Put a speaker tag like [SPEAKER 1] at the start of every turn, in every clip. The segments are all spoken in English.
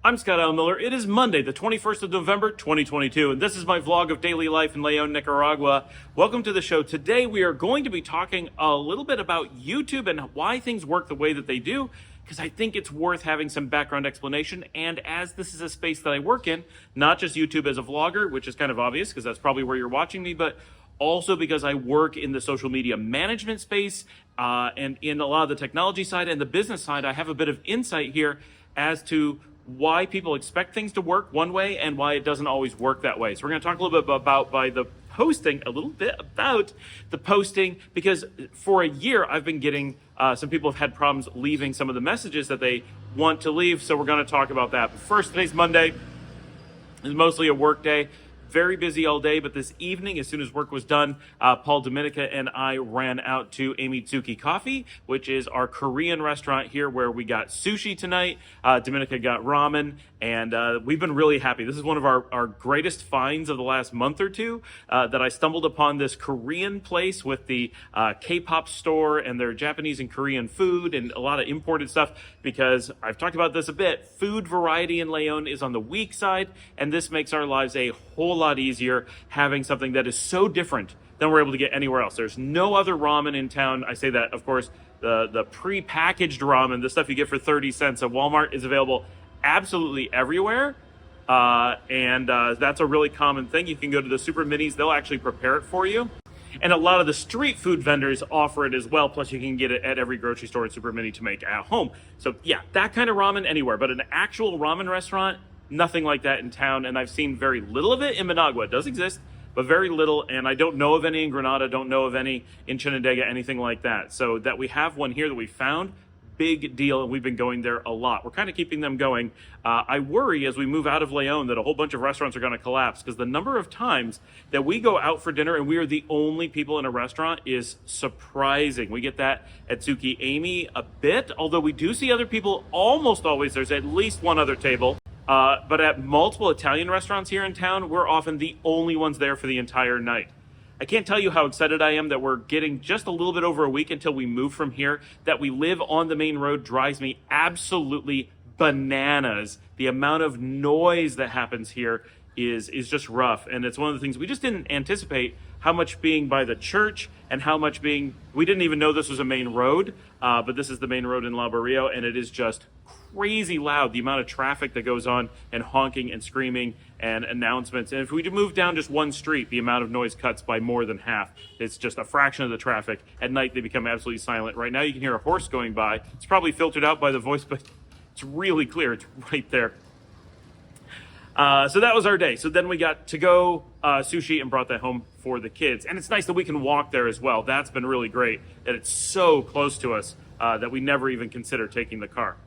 [SPEAKER 1] I'm Scott Al Miller. It is Monday, the 21st of November, 2022, and this is my vlog of daily life in Leon, Nicaragua. Welcome to the show. Today we are going to be talking a little bit about YouTube and why things work the way that they do, because I think it's worth having some background explanation. And as this is a space that I work in, not just YouTube as a vlogger, which is kind of obvious because that's probably where you're watching me, but also because I work in the social media management space and in a lot of the technology side and the business side, I have a bit of insight here as to why people expect things to work one way and why it doesn't always work that way. So we're going to talk a little bit about a little bit about the posting, because for a year I've been getting some people have had problems leaving some of the messages that they want to leave. So we're going to talk about that. But first, today's Monday. It's mostly a work day. Very busy all day, but this evening, as soon as work was done, Paul Dominica and I ran out to Amitsuki Coffee, which is our Korean restaurant here where we got sushi tonight. Dominica got ramen, and we've been really happy. This is one of our greatest finds of the last month or two, that I stumbled upon this Korean place with the K-pop store and their Japanese and Korean food and a lot of imported stuff, because I've talked about this a bit. Food variety in Leon is on the weak side, and this makes our lives a whole lot easier having something that is so different than we're able to get anywhere else. There's no other ramen in town. I say that, of course, the pre-packaged ramen, the stuff you get for 30 cents at Walmart, is available absolutely everywhere. And that's a really common thing. You can go to the super minis, they'll actually prepare it for you. And a lot of the street food vendors offer it as well. Plus you can get it at every grocery store and super mini to make at home. So yeah, that kind of ramen anywhere, but an actual ramen restaurant, nothing like that in town, and I've seen very little of it in Managua. It does exist, but very little, and I don't know of any in Granada, don't know of any in Chinandega, anything like that. So that we have one here that we found, big deal, and we've been going there a lot. We're kind of keeping them going. I worry as we move out of Leon that a whole bunch of restaurants are going to collapse, because the number of times that we go out for dinner and we are the only people in a restaurant is surprising. We get that at Tsuki Amy a bit, although we do see other people almost always. There's at least one other table. But at multiple Italian restaurants here in town, we're often the only ones there for the entire night. I can't tell you how excited I am that we're getting just a little bit over a week until we move from here. That we live on the main road drives me absolutely bananas. The amount of noise that happens here is just rough. And it's one of the things we just didn't anticipate, how much being by the church and how much being, we didn't even know this was a main road, but this is the main road in La Barrio, and it is just crazy loud, the amount of traffic that goes on, and honking and screaming and announcements. And if we move down just one street, the amount of noise cuts by more than half. It's just a fraction of the traffic. At night, they become absolutely silent. Right now, you can hear a horse going by. It's probably filtered out by the voice, but it's really clear. It's right there. So that was our day. So then we got to go sushi and brought that home for the kids. And it's nice that we can walk there as well. That's been really great, that it's so close to us that we never even consider taking the car.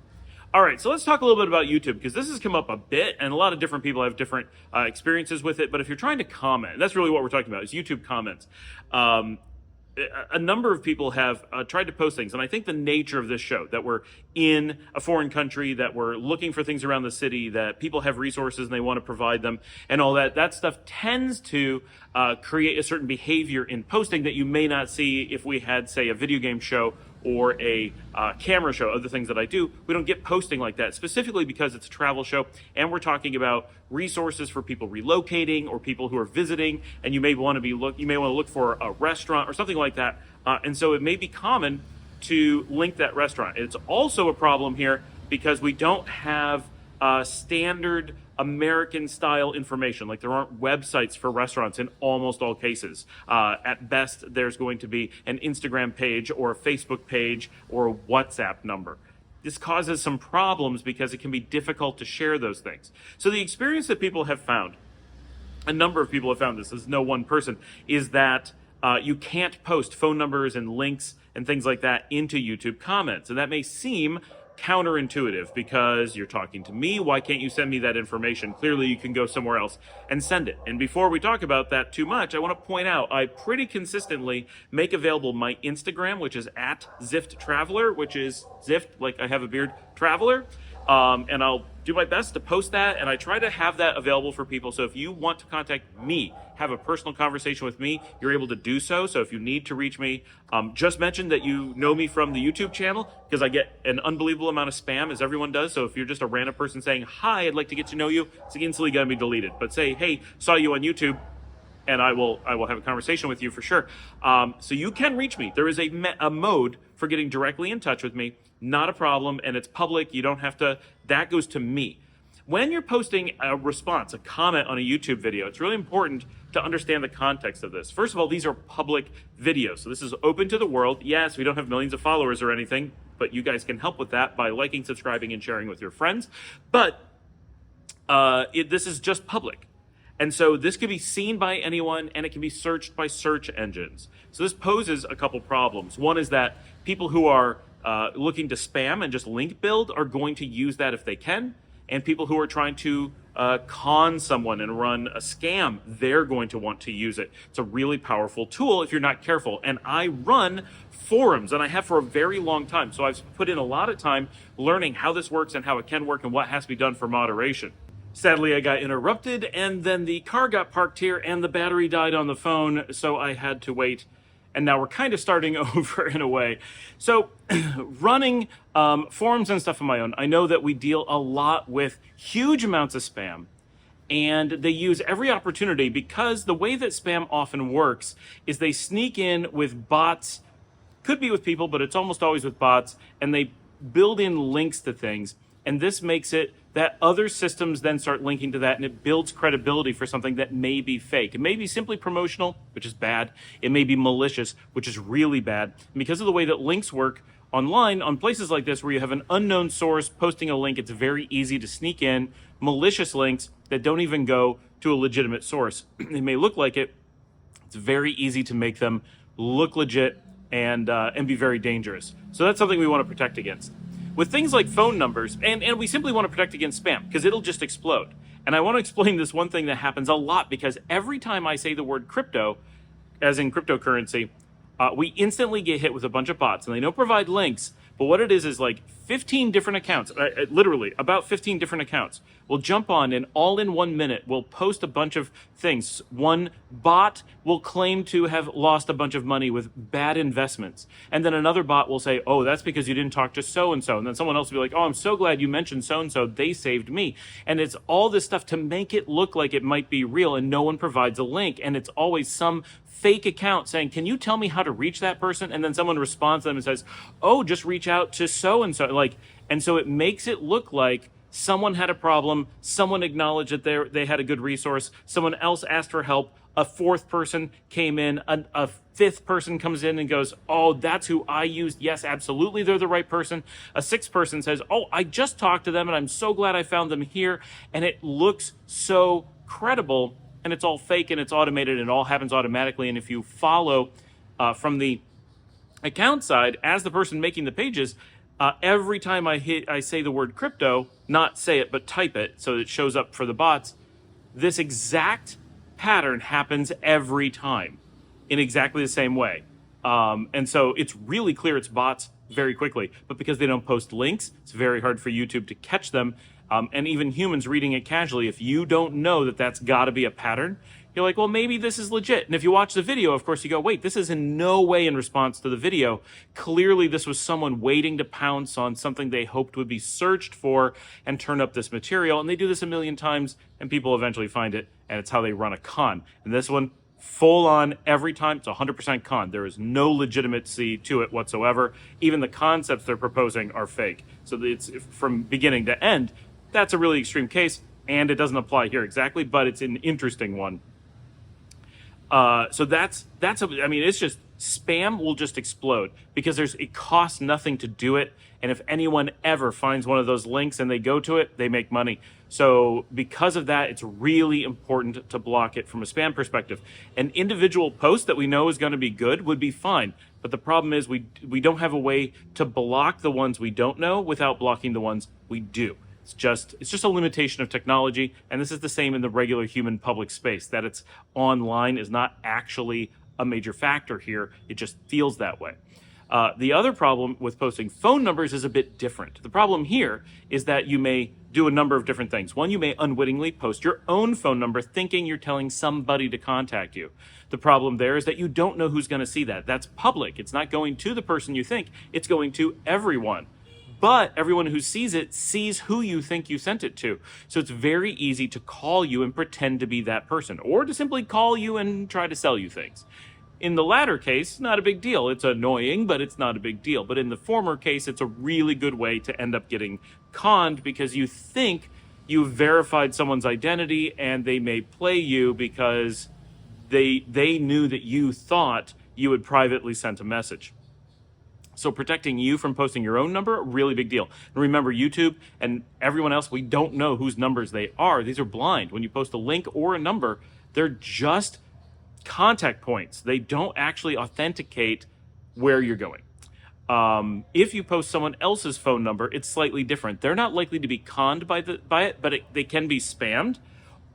[SPEAKER 1] All right, so let's talk a little bit about YouTube, because this has come up a bit, and a lot of different people have different experiences with it. But if you're trying to comment, that's really what we're talking about, is YouTube comments. A number of people have tried to post things, and I think the nature of this show, that we're in a foreign country, that we're looking for things around the city, that people have resources and they want to provide them, and all that stuff tends to create a certain behavior in posting that you may not see if we had, say, a video game show or a camera show, other things that I do. We don't get posting like that, specifically because it's a travel show, and we're talking about resources for people relocating or people who are visiting, and you may want to look for a restaurant or something like that, and so it may be common to link that restaurant. It's also a problem here because we don't have standard American style information. Like, there aren't websites for restaurants in almost all cases. At best, there's going to be an Instagram page or a Facebook page or a WhatsApp number. This causes some problems because it can be difficult to share those things. So the experience that people have found, a number of people have found this is no one person, is that you can't post phone numbers and links and things like that into YouTube comments. And that may seem counterintuitive, because you're talking to me. Why can't you send me that information? Clearly you can go somewhere else and send it. And before we talk about that too much, I want to point out I pretty consistently make available my Instagram, which is at Zift Traveler, which is Zift, like I have a beard, Traveler. And I'll do my best to post that, and I try to have that available for people. So if you want to contact me, have a personal conversation with me, you're able to do so. So if you need to reach me, just mention that you know me from the YouTube channel, because I get an unbelievable amount of spam, as everyone does. So if you're just a random person saying, hi, I'd like to get to know you, it's instantly going to be deleted. But say, hey, saw you on YouTube, and I will have a conversation with you for sure. So you can reach me. There is a mode for getting directly in touch with me. Not a problem, and it's public. You don't have to, that goes to me. When you're posting a response, a comment on a YouTube video, it's really important to understand the context of this. First of all, these are public videos, so this is open to the world. Yes, we don't have millions of followers or anything, but you guys can help with that by liking, subscribing, and sharing with your friends. But this is just public. And so this can be seen by anyone, and it can be searched by search engines. So this poses a couple problems. One is that people who are looking to spam and just link build are going to use that if they can. And people who are trying to con someone and run a scam, they're going to want to use it. It's a really powerful tool if you're not careful. And I run forums, and I have for a very long time. So I've put in a lot of time learning how this works and how it can work and what has to be done for moderation. Sadly, I got interrupted, and then the car got parked here, and the battery died on the phone, so I had to wait. And now we're kind of starting over in a way. So running forums and stuff on my own, I know that we deal a lot with huge amounts of spam, and they use every opportunity, because the way that spam often works is they sneak in with bots, could be with people, but it's almost always with bots, and they build in links to things. And this makes it that other systems then start linking to that, and it builds credibility for something that may be fake. It may be simply promotional, which is bad. It may be malicious, which is really bad. And because of the way that links work online, on places like this where you have an unknown source posting a link, it's very easy to sneak in malicious links that don't even go to a legitimate source. They may look like it. It's very easy to make them look legit and be very dangerous. So that's something we want to protect against. With things like phone numbers, and we simply want to protect against spam, because it'll just explode. And I want to explain this one thing that happens a lot, because every time I say the word crypto, as in cryptocurrency, we instantly get hit with a bunch of bots, and they don't provide links, but what it is like 15 different accounts, literally about 15 different accounts, will jump on, and all in 1 minute will post a bunch of things. One bot will claim to have lost a bunch of money with bad investments, and then another bot will say, oh, that's because you didn't talk to so-and-so, and then someone else will be like, oh, I'm so glad you mentioned so-and-so, they saved me. And it's all this stuff to make it look like it might be real, and no one provides a link, and it's always some fake account saying, can you tell me how to reach that person? And then someone responds to them and says, oh, just reach out to so-and-so. And so it makes it look like someone had a problem, someone acknowledged that they had a good resource, someone else asked for help, a fourth person came in, a fifth person comes in and goes, oh, that's who I used. Yes, absolutely, they're the right person. A sixth person says, oh, I just talked to them, and I'm so glad I found them here. And it looks so credible, and it's all fake, and it's automated, and it all happens automatically. And if you follow from the account side, as the person making the pages, every time I say the word crypto, not say it, but type it so it shows up for the bots, this exact pattern happens every time in exactly the same way. And so it's really clear it's bots very quickly, but because they don't post links, it's very hard for YouTube to catch them. And even humans reading it casually, if you don't know that that's got to be a pattern, you're like, well, maybe this is legit. And if you watch the video, of course, you go, wait, this is in no way in response to the video. Clearly, this was someone waiting to pounce on something they hoped would be searched for and turn up this material. And they do this a million times, and people eventually find it, and it's how they run a con. And this one, full on every time, it's 100% con. There is no legitimacy to it whatsoever. Even the concepts they're proposing are fake. So it's from beginning to end. That's a really extreme case, and it doesn't apply here exactly, but it's an interesting one. So it's just spam will just explode because it costs nothing to do it. And if anyone ever finds one of those links and they go to it, they make money. So because of that, it's really important to block it from a spam perspective. An individual post that we know is going to be good would be fine. But the problem is we don't have a way to block the ones we don't know without blocking the ones we do. It's just a limitation of technology, and this is the same in the regular human public space. That it's online is not actually a major factor here. It just feels that way. The other problem with posting phone numbers is a bit different. The problem here is that you may do a number of different things. One, you may unwittingly post your own phone number thinking you're telling somebody to contact you. The problem there is that you don't know who's going to see that. That's public. It's not going to the person you think. It's going to everyone. But everyone who sees it sees who you think you sent it to. So it's very easy to call you and pretend to be that person, or to simply call you and try to sell you things. In the latter case, not a big deal. It's annoying, but it's not a big deal. But in the former case, it's a really good way to end up getting conned because you think you've verified someone's identity and they may play you because they knew that you thought you had privately sent a message. So protecting you from posting your own number, really big deal. And remember, YouTube and everyone else, we don't know whose numbers they are. These are blind. When you post a link or a number, they're just contact points. They don't actually authenticate where you're going. If you post someone else's phone number, it's slightly different. They're not likely to be conned by it, but they can be spammed,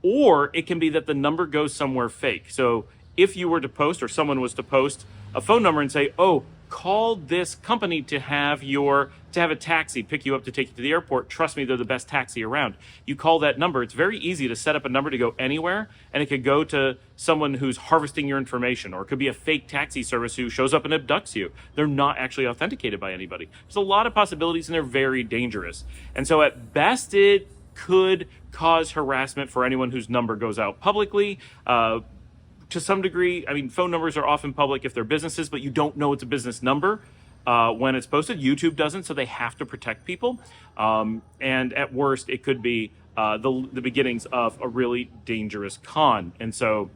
[SPEAKER 1] or it can be that the number goes somewhere fake. So if you were to post, or someone was to post a phone number and say, oh, call this company to have a taxi pick you up to take you to the airport. Trust me, they're the best taxi around. You call that number. It's very easy to set up a number to go anywhere, and it could go to someone who's harvesting your information, or it could be a fake taxi service who shows up and abducts you. They're not actually authenticated by anybody. There's a lot of possibilities, and they're very dangerous. And so at best, it could cause harassment for anyone whose number goes out publicly. To some degree, I mean, phone numbers are often public if they're businesses, but you don't know it's a business number when it's posted. YouTube doesn't, so they have to protect people. And at worst, it could be the beginnings of a really dangerous con. And so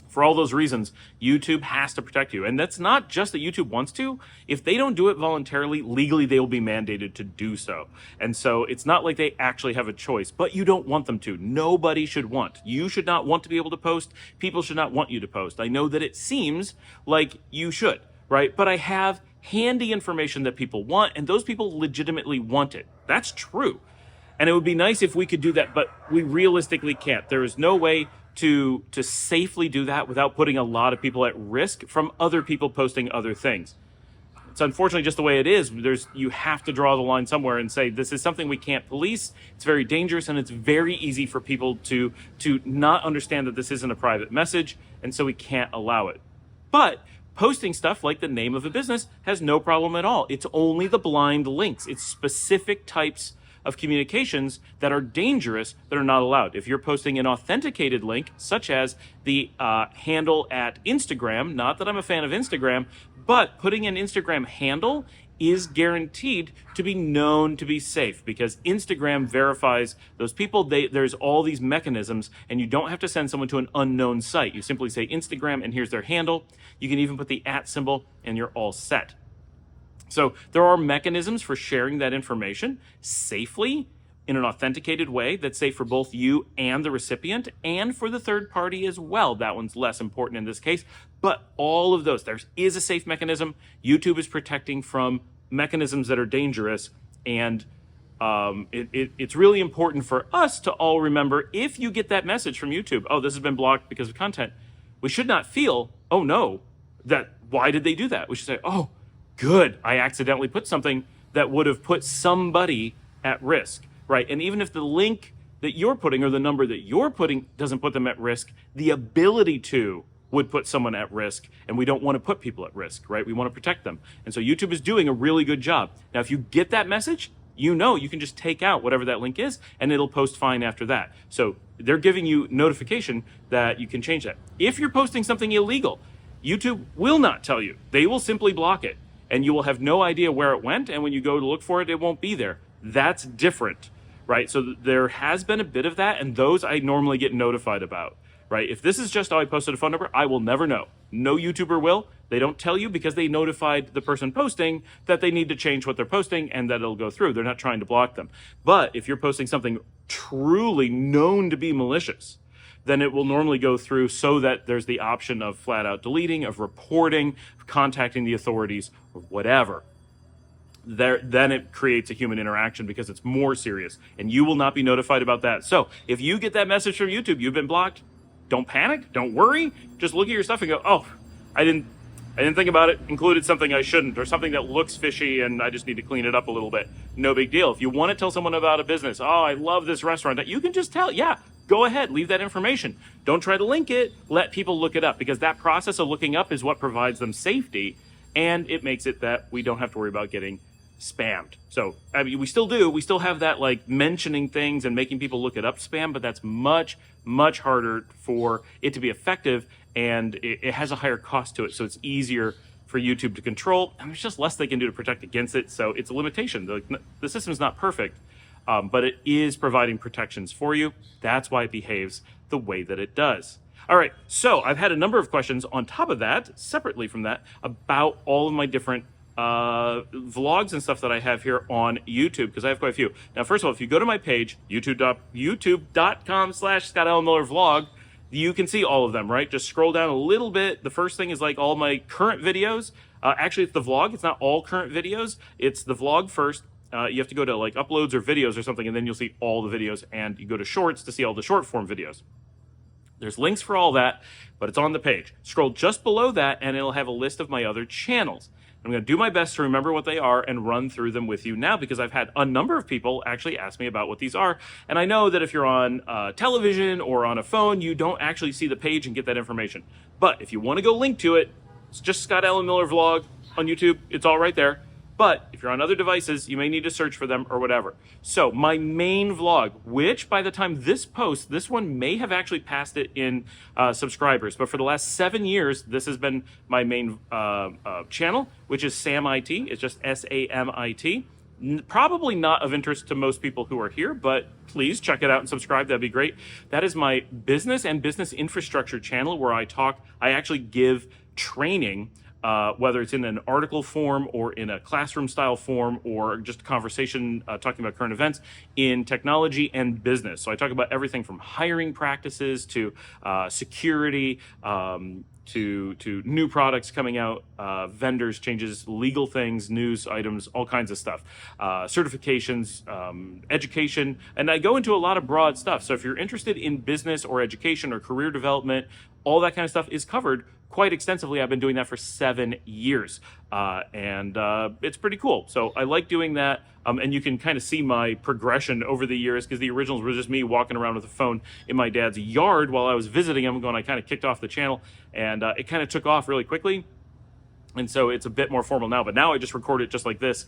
[SPEAKER 1] for all those reasons, YouTube has to protect you. And that's not just that YouTube wants to. If they don't do it voluntarily, legally, they will be mandated to do so. And so it's not like they actually have a choice, but you don't want them to. Nobody should want. You should not want to be able to post. People should not want you to post. I know that it seems like you should, right? But I have handy information that people want, and those people legitimately want it. That's true. And it would be nice if we could do that, but we realistically can't. There is no way to safely do that without putting a lot of people at risk from other people posting other things. It's unfortunately just the way it is. You have to draw the line somewhere and say, this is something we can't police. It's very dangerous, and it's very easy for people to not understand that this isn't a private message, and so we can't allow it. But posting stuff like the name of a business has no problem at all. It's only the blind links. It's specific types of communications that are dangerous that are not allowed. If you're posting an authenticated link, such as the handle at Instagram, not that I'm a fan of Instagram, but putting an Instagram handle is guaranteed to be known to be safe because Instagram verifies those people. There's all these mechanisms, and you don't have to send someone to an unknown site. You simply say Instagram, and here's their handle. You can even put the @ symbol, and you're all set. So there are mechanisms for sharing that information safely in an authenticated way that's safe for both you and the recipient and for the third party as well. That one's less important in this case, but all of those, there is a safe mechanism. YouTube is protecting from mechanisms that are dangerous, and it's really important for us to all remember, if you get that message from YouTube, oh, this has been blocked because of content, we should not feel, oh no, why did they do that? We should say, oh, good, I accidentally put something that would have put somebody at risk, right? And even if the link that you're putting or the number that you're putting doesn't put them at risk, the ability to would put someone at risk, and we don't want to put people at risk, right? We want to protect them. And so YouTube is doing a really good job. Now, if you get that message, you can just take out whatever that link is, and it'll post fine after that. So they're giving you notification that you can change that. If you're posting something illegal, YouTube will not tell you. They will simply block it, and you will have no idea where it went, and when you go to look for it, it won't be there. That's different, right? So there has been a bit of that, and those I normally get notified about, right? If this is just, oh, I posted a phone number, I will never know. No YouTuber will. They don't tell you because they notified the person posting that they need to change what they're posting and that it'll go through. They're not trying to block them. But if you're posting something truly known to be malicious, then it will normally go through so that there's the option of flat out deleting, of reporting, of contacting the authorities, or whatever. Then it creates a human interaction because it's more serious, and you will not be notified about that. So if you get that message from YouTube, you've been blocked, don't panic, don't worry, just look at your stuff and go, oh, I didn't I didn't think about it, included something I shouldn't, or something that looks fishy and I just need to clean it up a little bit. No big deal. If you want to tell someone about a business, oh, I love this restaurant, you can just tell, yeah, go ahead, leave that information. Don't try to link it, let people look it up, because that process of looking up is what provides them safety, and it makes it that we don't have to worry about getting spammed. So, I mean, we still have that like mentioning things and making people look it up spam, but that's much, much harder for it to be effective, and it has a higher cost to it. So it's easier for YouTube to control, and there's just less they can do to protect against it. So it's a limitation. The system's not perfect, but it is providing protections for you. That's why it behaves the way that it does. All right, so I've had a number of questions on top of that, separately from that, about all of my different vlogs and stuff that I have here on YouTube, because I have quite a few. Now, first of all, if you go to my page, youtube.com/ScottAllenMillerVlog, you can see all of them, right? Just scroll down a little bit. The first thing is like all my current videos. Actually, it's the vlog. It's not all current videos. It's the vlog first. You have to go to like uploads or videos or something, and then you'll see all the videos, and you go to shorts to see all the short form videos. There's links for all that, but it's on the page. Scroll just below that, and it'll have a list of my other channels. I'm going to do my best to remember what they are and run through them with you now, because I've had a number of people actually ask me about what these are. And I know that if you're on television or on a phone, you don't actually see the page and get that information. But if you want to go link to it, it's just Scott Allen Miller Vlog on YouTube. It's all right there. But if you're on other devices, you may need to search for them or whatever. So my main vlog, which by the time this posts, this one may have actually passed it in subscribers. But for the last 7 years, this has been my main channel, which is Sam IT. It's just SAMIT. Probably not of interest to most people who are here, but please check it out and subscribe. That'd be great. That is my business and business infrastructure channel, where I actually give training, whether it's in an article form or in a classroom style form or just a conversation talking about current events in technology and business. So I talk about everything from hiring practices to security, to new products coming out, vendors, changes, legal things, news items, all kinds of stuff, certifications, education, and I go into a lot of broad stuff. So if you're interested in business or education or career development, all that kind of stuff is covered quite extensively. I've been doing that for 7 years, and it's pretty cool. So I like doing that, and you can kind of see my progression over the years, because the originals were just me walking around with a phone in my dad's yard while I was visiting him, when I kind of kicked off the channel, and it kind of took off really quickly. And so it's a bit more formal now, but now I just record it just like this,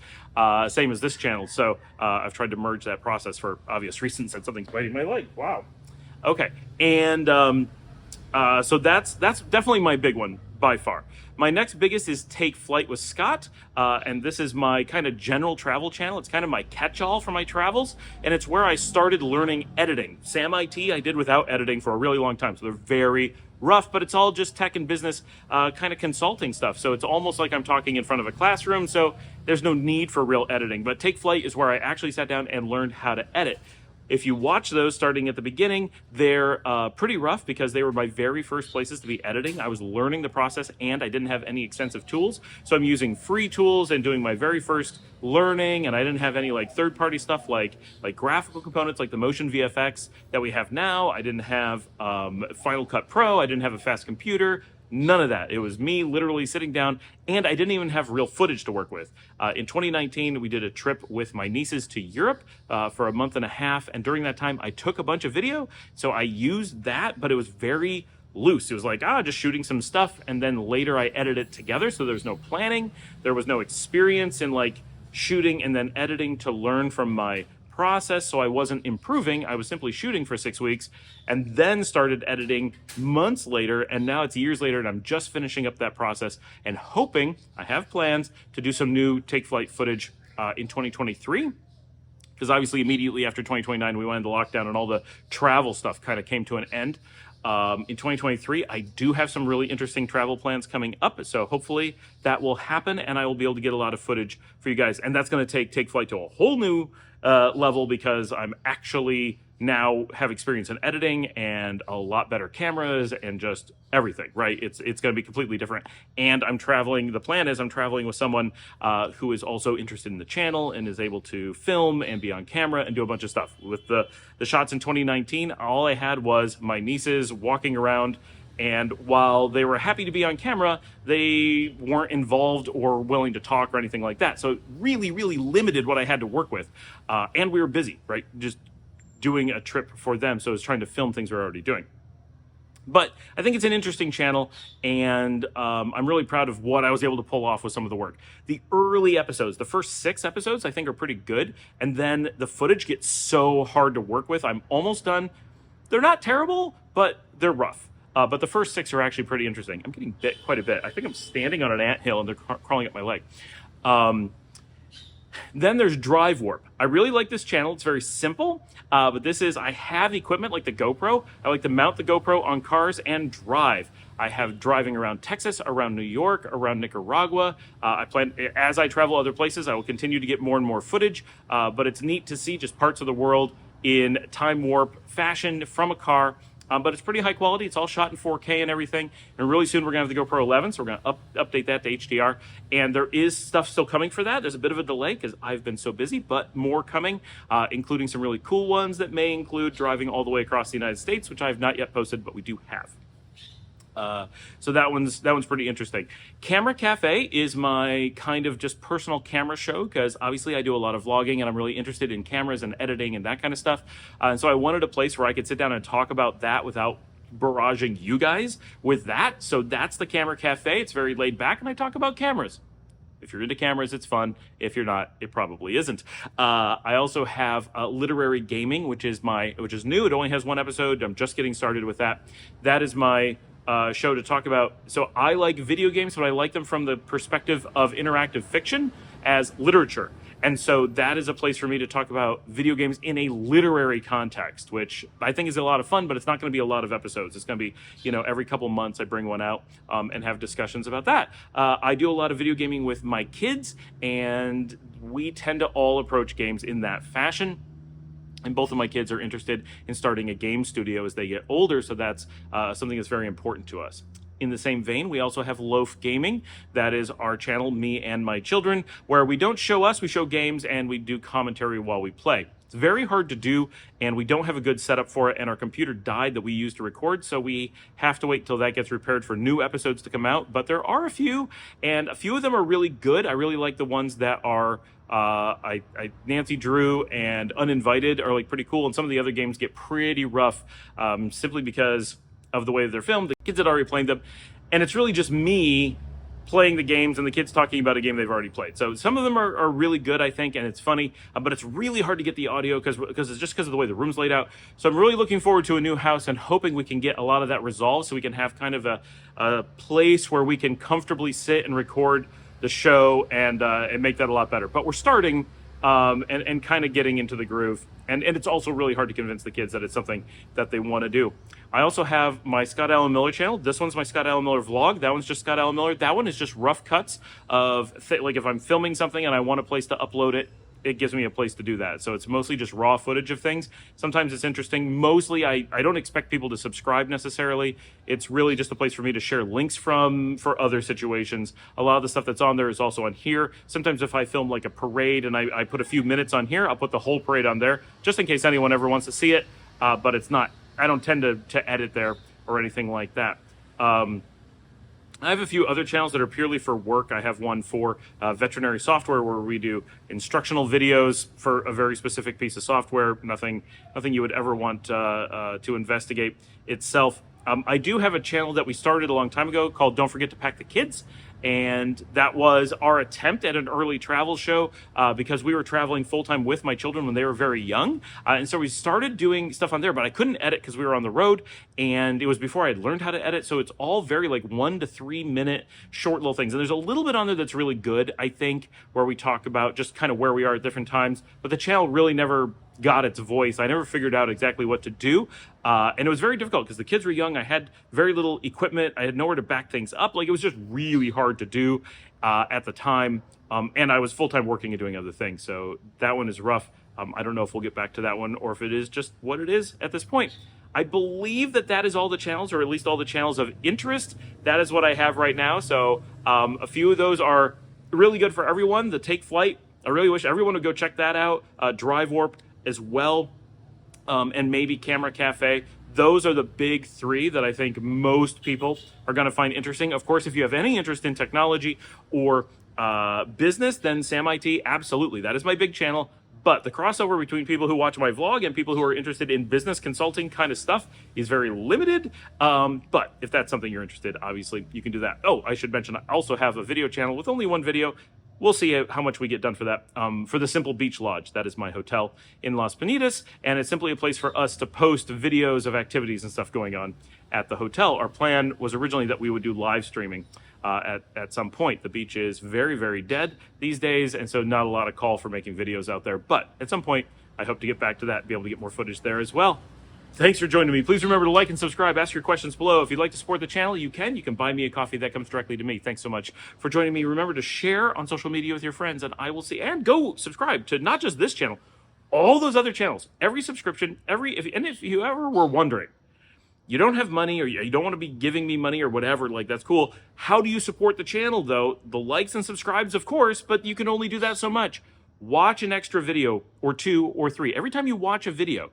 [SPEAKER 1] same as this channel. So I've tried to merge that process for obvious reasons, and something's biting my leg. Wow. Okay, and so that's definitely my big one by far. My next biggest is Take Flight with Scott, and this is my kind of general travel channel. It's kind of my catch-all for my travels, and it's where I started learning editing. Sam IT I did without editing for a really long time, so they're very rough, but it's all just tech and business kind of consulting stuff. So it's almost like I'm talking in front of a classroom, so there's no need for real editing. But Take Flight is where I actually sat down and learned how to edit. If you watch those starting at the beginning, they're pretty rough, because they were my very first places to be editing. I was learning the process, and I didn't have any extensive tools. So I'm using free tools and doing my very first learning, and I didn't have any like third-party stuff like graphical components like the Motion VFX that we have now. I didn't have Final Cut Pro. I didn't have a fast computer. None of that. It was me literally sitting down, and I didn't even have real footage to work with. In 2019, we did a trip with my nieces to Europe for a month and a half, and during that time, I took a bunch of video, so I used that, but it was very loose. It was like, just shooting some stuff, and then later I edited it together, so there was no planning. There was no experience in like shooting and then editing to learn from my process, so I wasn't improving. I was simply shooting for 6 weeks and then started editing months later, and now it's years later, and I'm just finishing up that process and hoping, I have plans to do some new Take Flight footage in 2023, because obviously immediately after 2029 we went into lockdown and all the travel stuff kind of came to an end. In 2023, I do have some really interesting travel plans coming up, so hopefully that will happen, and I will be able to get a lot of footage for you guys, and that's going to take Flight to a whole new level, because I'm actually now have experience in editing and a lot better cameras and just everything, right? It's going to be completely different. And I'm traveling, the plan is I'm traveling with someone who is also interested in the channel and is able to film and be on camera and do a bunch of stuff. With the shots in 2019, all I had was my nieces walking around And while they were happy to be on camera, they weren't involved or willing to talk or anything like that. So it really, really limited what I had to work with. And we were busy, right? Just doing a trip for them. So I was trying to film things we were already doing. But I think it's an interesting channel, and I'm really proud of what I was able to pull off with some of the work. The early episodes, the first 6 episodes, I think are pretty good, and then the footage gets so hard to work with. I'm almost done. They're not terrible, but they're rough. But the first 6 are actually pretty interesting. I'm getting bit quite a bit. I think I'm standing on an anthill, and they're crawling up my leg. Then there's Drive Warp. I really like this channel. It's very simple, but I have equipment like the GoPro. I like to mount the GoPro on cars and drive. I have driving around Texas, around New York, around Nicaragua. I plan, as I travel other places, I will continue to get more and more footage, but it's neat to see just parts of the world in time warp fashion from a car. But it's pretty high quality. It's all shot in 4K and everything. And really soon we're going to have the GoPro 11, so we're going to update that to HDR. And there is stuff still coming for that. There's a bit of a delay because I've been so busy, but more coming, including some really cool ones that may include driving all the way across the United States, which I have not yet posted, but we do have. So that one's pretty interesting. Camera Cafe is my kind of just personal camera show because obviously I do a lot of vlogging and I'm really interested in cameras and editing and that kind of stuff. And so I wanted a place where I could sit down and talk about that without barraging you guys with that. So that's the Camera Cafe. It's very laid back and I talk about cameras. If you're into cameras, it's fun. If you're not, it probably isn't. I also have Literary Gaming, which is new. It only has 1 episode. I'm just getting started with that. That is my show to talk about. So I like video games, but I like them from the perspective of interactive fiction as literature. And so that is a place for me to talk about video games in a literary context, which I think is a lot of fun, but it's not going to be a lot of episodes. It's going to be, every couple months I bring one out and have discussions about that. I do a lot of video gaming with my kids, and we tend to all approach games in that fashion. And both of my kids are interested in starting a game studio as they get older, so that's something that's very important to us. In the same vein, we also have Loaf Gaming. That is our channel, me and my children, where we don't show us, we show games, and we do commentary while we play. It's very hard to do, and we don't have a good setup for it, and our computer died that we used to record, so we have to wait till that gets repaired for new episodes to come out. But there are a few, and a few of them are really good. I really like the ones that are Nancy Drew and Uninvited are like pretty cool, and some of the other games get pretty rough simply because of the way they're filmed. The kids had already played them, and it's really just me playing the games and the kids talking about a game they've already played. So some of them are really good, I think, and it's funny, but it's really hard to get the audio because it's just because of the way the room's laid out. So I'm really looking forward to a new house and hoping we can get a lot of that resolved so we can have kind of a place where we can comfortably sit and record the show and make that a lot better. But we're starting and kind of getting into the groove. And it's also really hard to convince the kids that it's something that they want to do. I also have my Scott Alan Miller channel. This one's my Scott Alan Miller vlog. That one's just Scott Alan Miller. That one is just rough cuts of, like if I'm filming something and I want a place to upload it, it gives me a place to do that. So it's mostly just raw footage of things. Sometimes it's interesting. Mostly I don't expect people to subscribe necessarily. It's really just a place for me to share links for other situations. A lot of the stuff that's on there is also on here. Sometimes if I film like a parade and I put a few minutes on here, I'll put the whole parade on there just in case anyone ever wants to see it. But it's not, I don't tend to edit there or anything like that. I have a few other channels that are purely for work. I have one for veterinary software where we do instructional videos for a very specific piece of software. Nothing you would ever want to investigate itself. I do have a channel that we started a long time ago called Don't Forget to Pack the Kids. And that was our attempt at an early travel show because we were traveling full-time with my children when they were very young. And so we started doing stuff on there, but I couldn't edit because we were on the road and it was before I had learned how to edit. So it's all very like 1 to 3 minute short little things. And there's a little bit on there that's really good, I think, where we talk about just kind of where we are at different times. But the channel really never got its voice. I never figured out exactly what to do. And it was very difficult because the kids were young. I had very little equipment. I had nowhere to back things up. Like it was just really hard to do at the time. And I was full-time working and doing other things. So that one is rough. I don't know if we'll get back to that one or if it is just what it is at this point. I believe that is all the channels, or at least all the channels of interest. That is what I have right now. So a few of those are really good for everyone. The Take Flight, I really wish everyone would go check that out. Drive Warp as well. And maybe Camera Cafe. Those are the big three that I think most people are going to find interesting. Of course, if you have any interest in technology or business, then Sam IT, absolutely. That is my big channel. But the crossover between people who watch my vlog and people who are interested in business consulting kind of stuff is very limited. But if that's something you're interested, obviously you can do that. Oh, I should mention, I also have a video channel with only one video. We'll see how much we get done for that. For the Simple Beach Lodge, that is my hotel in Las Piñatas, and it's simply a place for us to post videos of activities and stuff going on at the hotel. Our plan was originally that we would do live streaming at some point. The beach is very, very dead these days, and so not a lot of call for making videos out there. But at some point, I hope to get back to that and be able to get more footage there as well. Thanks for joining me. Please remember to like and subscribe. Ask your questions below. If you'd like to support the channel, you can. You can buy me a coffee. That comes directly to me. Thanks so much for joining me. Remember to share on social media with your friends, and I will see. And go subscribe to not just this channel, all those other channels. Every subscription, if you ever were wondering, you don't have money or you don't want to be giving me money or whatever, like that's cool. How do you support the channel though? The likes and subscribes, of course, but you can only do that so much. Watch an extra video or 2 or 3. Every time you watch a video,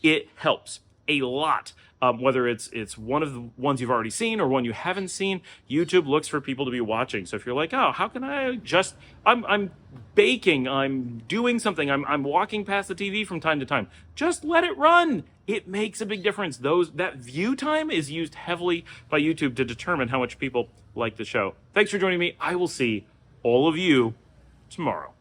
[SPEAKER 1] it helps a lot. Whether it's one of the ones you've already seen or one you haven't seen, YouTube looks for people to be watching. So if you're like, oh, how can I just, I'm baking, I'm doing something, I'm walking past the TV from time to time, just let it run. It makes a big difference. That view time is used heavily by YouTube to determine how much people like the show. Thanks for joining me. I will see all of you tomorrow.